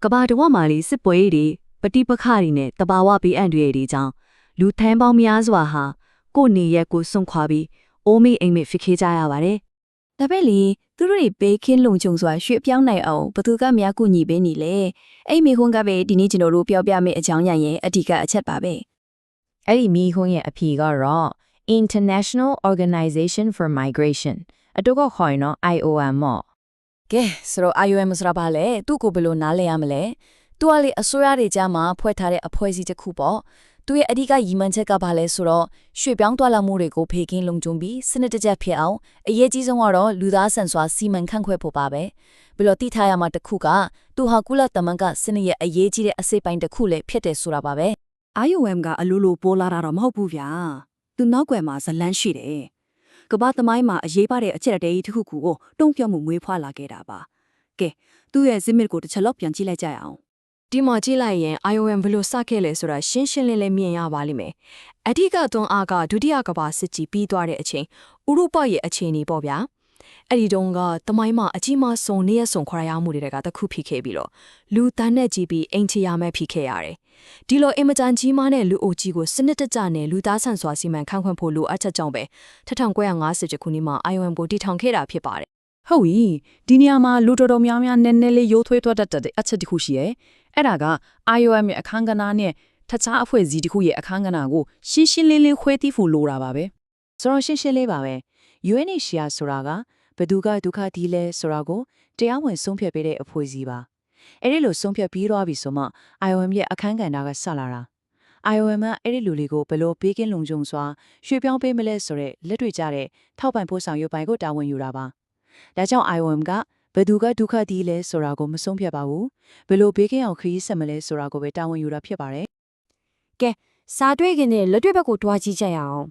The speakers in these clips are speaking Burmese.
ကဘာတော်မာလီစစ်ပွဲတွေပတိပခရီနဲ့တဘာဝဘေးအန္တရာယ်တွေကြောင့်လူထမ်းပေါင်းများစွာဟာကိုယ့်နေရက်ကိုစွန့်ခွာပြီးအိုးမိအိမ်မိဖြစ်ခဲ့ကြရပါတယ် ဒါပဲလေသူတို့တွေဘေးကင်းလုံခြုံစွာရွှေ့ပြောင်းနိုင်အောင်ဘသူကများကူညီပေးနေလဲအဲ့မိခွန်းကပဲဒီနေ့ကျွန်တော်တို့ပြောပြမယ့်အကြောင်းရရင်အဓိကအချက်ပါပဲ အဲ့ဒီမိခွန်းရဲ့အဖြေကတော့ International Organization for Migration အတူကခေါ်ရင်တော့ IOM မော့ ကဲဆိုတော့ IOM ဆိုတာဘာလဲသူ့ကိုဘယ်လိုနားလည်ရမလဲသူကလေအစိုးရတွေကြားမှာဖွဲ့ထားတဲ့အဖွဲ့အစည်းတစ်ခုပေါ့သူရဲ့အဓိကရည်မှန်းချက်ကဘာလဲဆိုတော့ရွှေ့ပြောင်းသွားလာမှုတွေကိုဖေကင်းလုံခြုံပြီးစနစ်တကျဖြစ်အောင်အရေးကြီးဆုံးကတော့လူသားဆန်စွာစီမံခန့်ခွဲဖို့ပါပဲဘယ်လိုတိထားရမှာတစ်ခုကသူဟာကုလသမဂ္ဂစနစ်ရဲ့အရေးကြီးတဲ့အစိပ်ပိုင်းတစ်ခုလည်းဖြစ်တယ်ဆိုတာပါပဲ IOM ကအလိုလိုပေါ်လာတာတော့မဟုတ်ဘူးဗျာသူနောက်ွယ်မှာဇလန်းရှိတယ်ကဘာသမိုင်းမှာအရေးပါတဲ့အချက်အသေးတစ်ခုကိုတုံ့ပြောမှုမွေးဖွားလာခဲ့တာပါကဲသူ့ရဲ့ဇစ်မစ်ကိုတစ်ချက်လောက်ပြန်ကြည့်လိုက်ကြရအောင် ဒီမှာကြည့်လိုက်ရင် IOM ဘယ်လိုစခဲ့လဲဆိုတာရှင်းရှင်းလင်းလင်းမြင်ရပါလိမ့်မယ်။အဓိကသွန်းအားကဒုတိယကမ္ဘာစစ်ကြီးပြီးသွားတဲ့အချိန်ဥရောပရဲ့အခြေအနေပေါ့ဗျာ။အဲ့ဒီတုန်းကတမိုင်းမှာအကြီးမားဆုံးနေရဆုံခွာရမှုတွေကတစ်ခုဖြစ်ခဲ့ပြီးတော့လူတန်းနဲ့ကြီးပြီးအိမ်ချရမဲ့ဖြစ်ခဲ့ရတယ်။ဒီလိုအင်မတန်ကြီးမားတဲ့လူအိုကြီးကိုစနစ်တကျနဲ့လူသားဆန်စွာစီမံခန့်ခွဲဖို့လိုအပ်ချက်ကြောင့်ပဲ1950ခုနှစ်မှာ IOM ကိုတည်ထောင်ခဲ့တာဖြစ်ပါတယ် ဟုတ်ပြီဒီနေရာမှာလူတော်တော်များများနည်းနည်းလေးရိုးထွေးသွားတတ်တဲ့အချက်တစ်ခုရှိရဲအဲ့ဒါက IOM ရဲ့အခန်းကဏ္ဍနဲ့တခြားအဖွဲ့အစည်းတစ်ခုရဲ့အခန်းကဏ္ဍကိုရှင်းရှင်းလင်းလင်းခွဲသိဖို့လိုတာပါပဲ ဆိုတော့ရှင်းရှင်းလေးပါပဲ UNHCR ဆိုတာကဘယ်သူကဒုက္ခတီးလဲဆိုတာကိုတရားဝင်ဆုံးဖြတ်ပေးတဲ့အဖွဲ့အစည်းပါအဲ့ဒီလိုဆုံးဖြတ်ပြီးသွားပြီဆိုမှ IOM ရဲ့အခန်းကဏ္ဍကဆက်လာတာ IOM ကအဲ့ဒီလူတွေကိုဘယ်လိုပေးကင်းလုံခြုံစွာရွှေ့ပြောင်းပေးမလဲဆိုတဲ့လက်တွေ့ကျတဲ့ထောက်ပံ့ဖို့ဆောင်ရွက်ပိုင်းကိုတာဝန်ယူတာပါဒါကြောင့် IOM ကဘယ်သူကဒုက္ခတီးလဲဆိုတာကိုမဆုံးဖြတ်ပါဘူးဘယ်လိုဘေးကင်းအောင်ခရီးဆက်မလဲဆိုတာကိုပဲတာဝန်ယူတာဖြစ်ပါတယ် ကဲစားတွေ့ခင်နဲ့လက်တွေ့ဘက်ကိုတွားကြည့်ကြရအောင်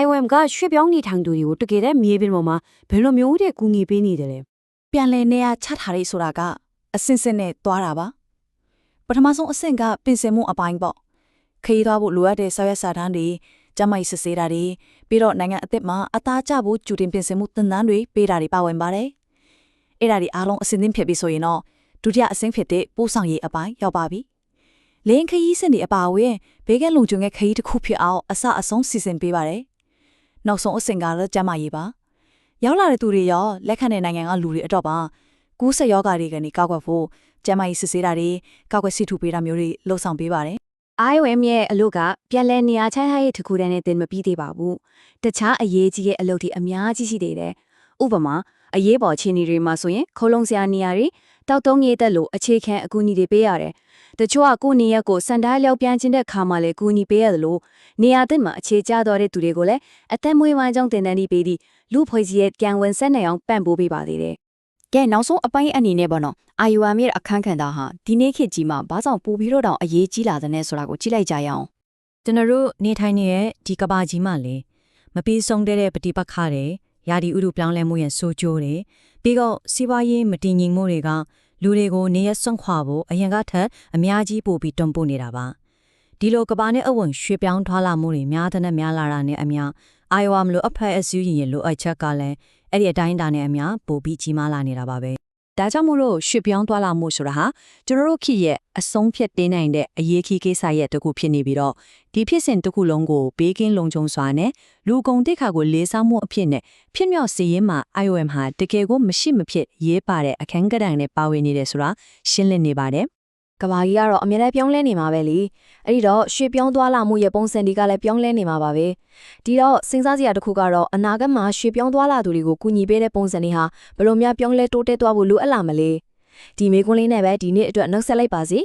IOM ကရွှေ့ပြောင်းနေထိုင်သူတွေကိုတကယ်တမ်းမြေပြင်ပေါ်မှာဘယ်လိုမျိုးတဲ့ကူညီပေးနေတယ်လဲ ပြန်လည်နေရချထားရေးဆိုတာကအစင်စင်နဲ့သွားတာပါပထမဆုံးအဆင့်ကပြင်ဆင်မှုအပိုင်းပေါ့ခရီးသွားဖို့လိုအပ်တဲ့ဆောက်ရစာတန်းတွေကျမကြီးစစ်ဆေးတာတွေပြီးတော့နိုင်ငံအသစ်မှာအသားကျဖို့ကြိုတင်ပြင်ဆင်မှုသင်တန်းတွေပေးတာတွေပါဝင်ပါတယ်အဲ့ဒါဒီအားလုံးအစင်သင့်ဖြစ်ပြီဆိုရင်တော့ဒုတိယအဆင့်ဖြစ်တဲ့ပို့ဆောင်ရေးအပိုင်းရောက်ပါပြီလင်းခရီးစင်တွေအပါအဝင်ဘေးကလုံခြုံတဲ့ခရီးတစ်ခုဖြစ်အောင်အစအဆုံးစီစဉ်ပေးပါတယ်နောက်ဆုံးအဆင့်ကတော့ကျမကြီးပါရောက်လာတဲ့သူတွေရောလက်ခံတဲ့နိုင်ငံကလူတွေအတော့ပါကူးစက်ယောဂတွေကနေကောက်ွက်ဖို့ကျမကြီးစစ်ဆေးတာတွေကောက်ွက်စီထူပေးတာမျိုးတွေလှုပ်ဆောင်ပေးပါတယ် IOM ရဲ့အလုပ်ကပြန်လည်နေရာချထားရေးတစ်ခုတည်းနဲ့တင်မပြီးသေးပါဘူးတခြားအရေးကြီးတဲ့အလုပ်တွေအများကြီးရှိသေးတယ်ဥပမာအရေးပေါ်အခြေအနေတွေမှာဆိုရင်ခိုးလုံစရာနေရာတွေတောက်တုံးရေးသက်လို့အခြေခံအကူအညီတွေပေးရတယ်တချို့ကကိုယ့်နေရက်ကိုစံတိုင်းလျောက်ပြန်ခြင်းတဲ့ခါမှလည်းကူညီပေးရတယ်လို့နေရာသစ်မှာအခြေကျတော်တဲ့သူတွေကိုလည်းအသက်မွေးဝမ်းကြောင်းတင်တန်းပြီးပြီးလူဖွဲ့စည်းရဲ့ကြံဝင်ဆက်နေအောင်ပံ့ပိုးပေးပါသေးတယ်ကဲနောက်ဆုံးအပိုင်းအနေနဲ့ပေါ့နော် IOM ရဲ့အခန်းကဏ္ဍဟာဒီနေ့ခေတ်ကြီးမှာဘာကြောင့်ပို့ပြီးတော့တောင်အရေးကြီးလာတဲ့နဲ့ဆိုတာကိုကြည့်လိုက်ကြရအောင် ကျွန်တော်တို့နေထိုင်နေတဲ့ဒီကဘာကြီးမှာလေမပြီးဆုံးတဲ့ပฏิပတ်ခါတွေယာဒီဥတုပြောင်းလဲမှုရဲ့ဆိုးကျိုးတွေပြီးတော့စီးပွားရေးမတည်ငြိမ်မှုတွေကလူတွေကိုနေရစွန့်ခွာဖို့အရင်ကထက်အများကြီးပို့ပြီးတွန်းပို့နေတာပါဒီလိုကဘာနဲ့အဝံရွှေ့ပြောင်းထွာလာမှုတွေများတဲ့နဲ့များလာတာနဲ့အများ IOM လို့အဖွဲ့အစည်းရဲ့လိုအပ်ချက်ကလည်းအဲ့ဒီအတိုင်းတာနဲ့အများပို့ပြီးကြီးမားလာနေတာပါပဲဒါကြောင့်မို့လို့ရွှေ့ပြောင်းသွားလာမှုဆိုတာဟာကျွန်တော်တို့ခေတ်ရဲ့အဆုံးဖြတ်တင်နိုင်တဲ့အရေးကြီးကိစ္စရဲ့တစ်ခုဖြစ်နေပြီးတော့ဒီဖြစ်စဉ်တစ်ခုလုံးကိုဘေးကင်းလုံခြုံစွာနဲ့လူကုန်တိတ်ခါကိုလေးစားမှုအဖြစ်နဲ့ဖြစ်မြောက်စေရင်မှာ IOM ဟာတကယ်ကိုမရှိမဖြစ်ရေးပါတဲ့အခန်းကဏ္ဍနဲ့ပါဝင်နေတယ်ဆိုတာရှင်းလင်းနေပါတယ်ကဘာကြီးကတော့အများနဲ့ပြောင်းလဲနေမှာပဲလေအဲ့ဒီတော့ရွှေ့ပြောင်းသွားလာမှုရဲ့ပုံစံတွေကလည်းပြောင်းလဲနေမှာပါပဲဒီတော့စဉ်းစားစရာတစ်ခုကတော့အနာဂတ်မှာရွှေ့ပြောင်းသွားလာသူတွေကိုကူညီပေးတဲ့ပုံစံတွေဟာဘယ်လိုများပြောင်းလဲတိုးတက်သွားဖို့လိုအပ်လာမလဲဒီမေကွန်းလေးနဲ့ပဲဒီနေ့အတွက်နှုတ်ဆက်လိုက်ပါစီ